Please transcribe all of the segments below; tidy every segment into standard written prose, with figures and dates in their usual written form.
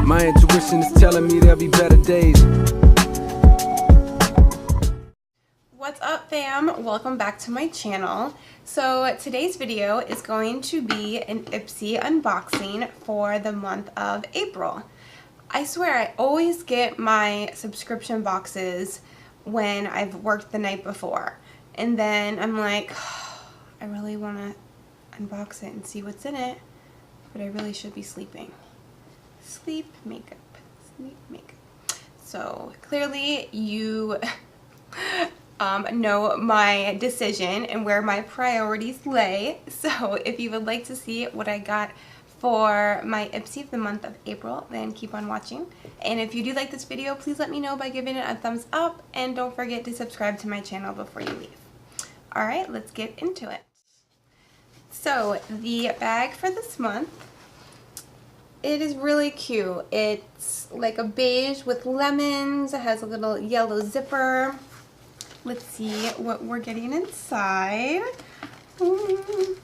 My intuition is telling me there'll be better days. What's up, fam? Welcome back to my channel. So today's video is going to be an Ipsy unboxing for the month of April. I swear I always get my subscription boxes when I've worked the night before, and then I'm like, oh, I really want to unbox it and see what's in it, but I really should be sleeping. Sleep makeup. Sleep makeup. So clearly you know my decision and where my priorities lay. So if you would like to see what I got for my Ipsy of the month of April, then keep on watching. And if you do like this video, please let me know by giving it a thumbs up, and don't forget to subscribe to my channel before you leave. Alright, let's get into it. So the bag for this month, it is really cute. It's like a beige with lemons. It has a little yellow zipper. Let's see what we're getting inside. The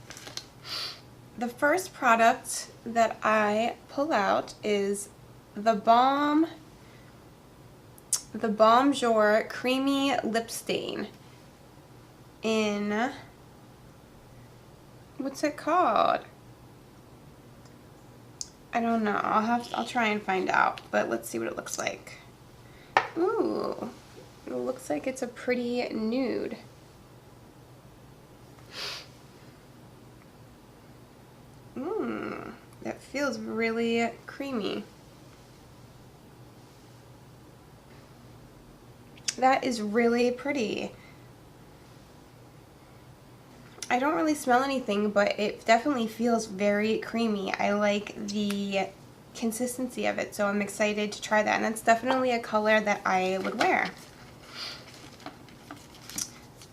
first product that I pull out is the Balm Jour Creamy Lip Stain in, what's it called? I don't know. I'll try and find out, but let's see what it looks like. Ooh, it looks like it's a pretty nude. That feels really creamy. That is really pretty. I don't really smell anything, but it definitely feels very creamy. I like the consistency of it, so I'm excited to try that. And that's definitely a color that I would wear.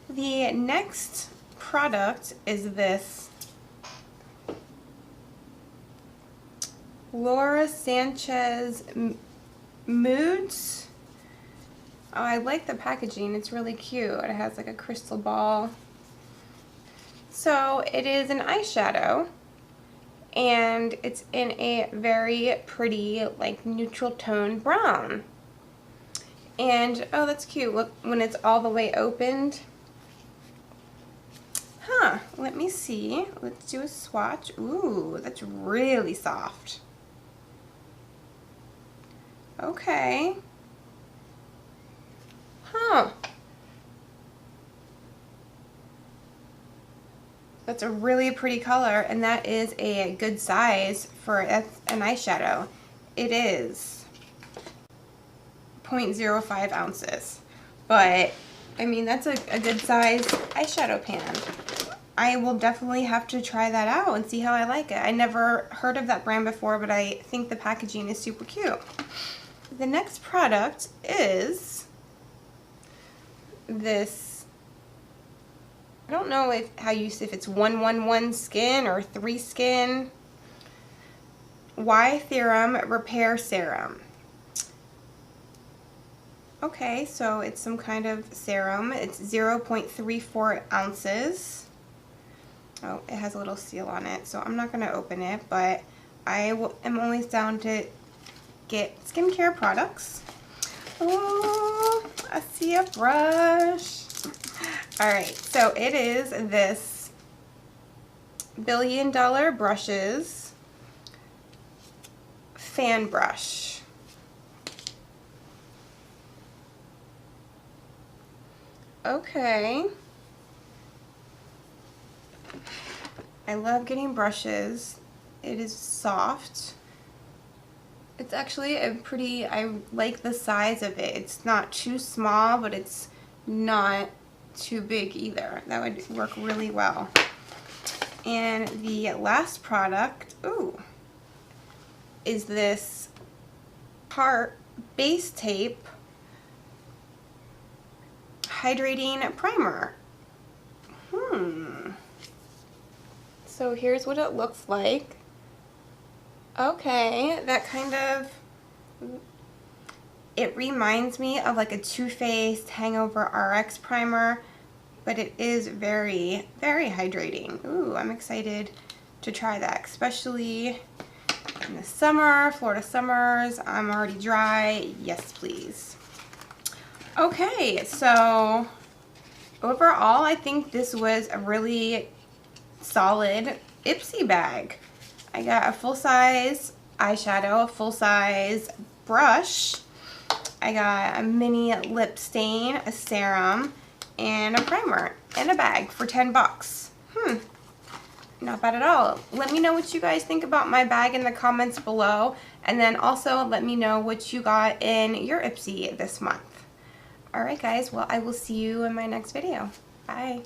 The next product is this Laura Sanchez Moods. Oh, I like the packaging. It's really cute. It has like a crystal ball. So it is an eyeshadow, and it's in a very pretty, like, neutral tone brown. And oh, that's cute. Look, when it's all the way opened. Huh, let me see. Let's do a swatch. Ooh, that's really soft. Okay. Huh. That's a really pretty color, and that is a good size for an eyeshadow. It is 0.05 ounces, but I mean, that's a good size eyeshadow pan. I will definitely have to try that out and see how I like it. I never heard of that brand before, but I think the packaging is super cute. The next product is this, I don't know if it's 111 Skin or 3 Skin Y Theorem Repair Serum. Okay, so it's some kind of serum. It's 0.34 ounces. Oh, it has a little seal on it, so I'm not going to open it, but am always down to get skincare products. Oh, I see a brush. Alright, so it is this $1 Billion Brushes fan brush. Okay. I love getting brushes. It is soft. It's actually I like the size of it. It's not too small, but it's not too big either. That would work really well. And the last product, is this Tarte Base Tape Hydrating Primer. So here's what it looks like. Okay, that kind of, it reminds me of like a Too Faced Hangover RX primer, but it is very, very hydrating. Ooh, I'm excited to try that, especially in the summer, Florida summers. I'm already dry. Yes, please. Okay, so overall, I think this was a really solid Ipsy bag. I got a full-size eyeshadow, a full-size brush. I got a mini lip stain, a serum, and a primer, and a bag for 10 bucks. Not bad at all. Let me know what you guys think about my bag in the comments below, and then also let me know what you got in your Ipsy this month. Alright guys, well I will see you in my next video. Bye.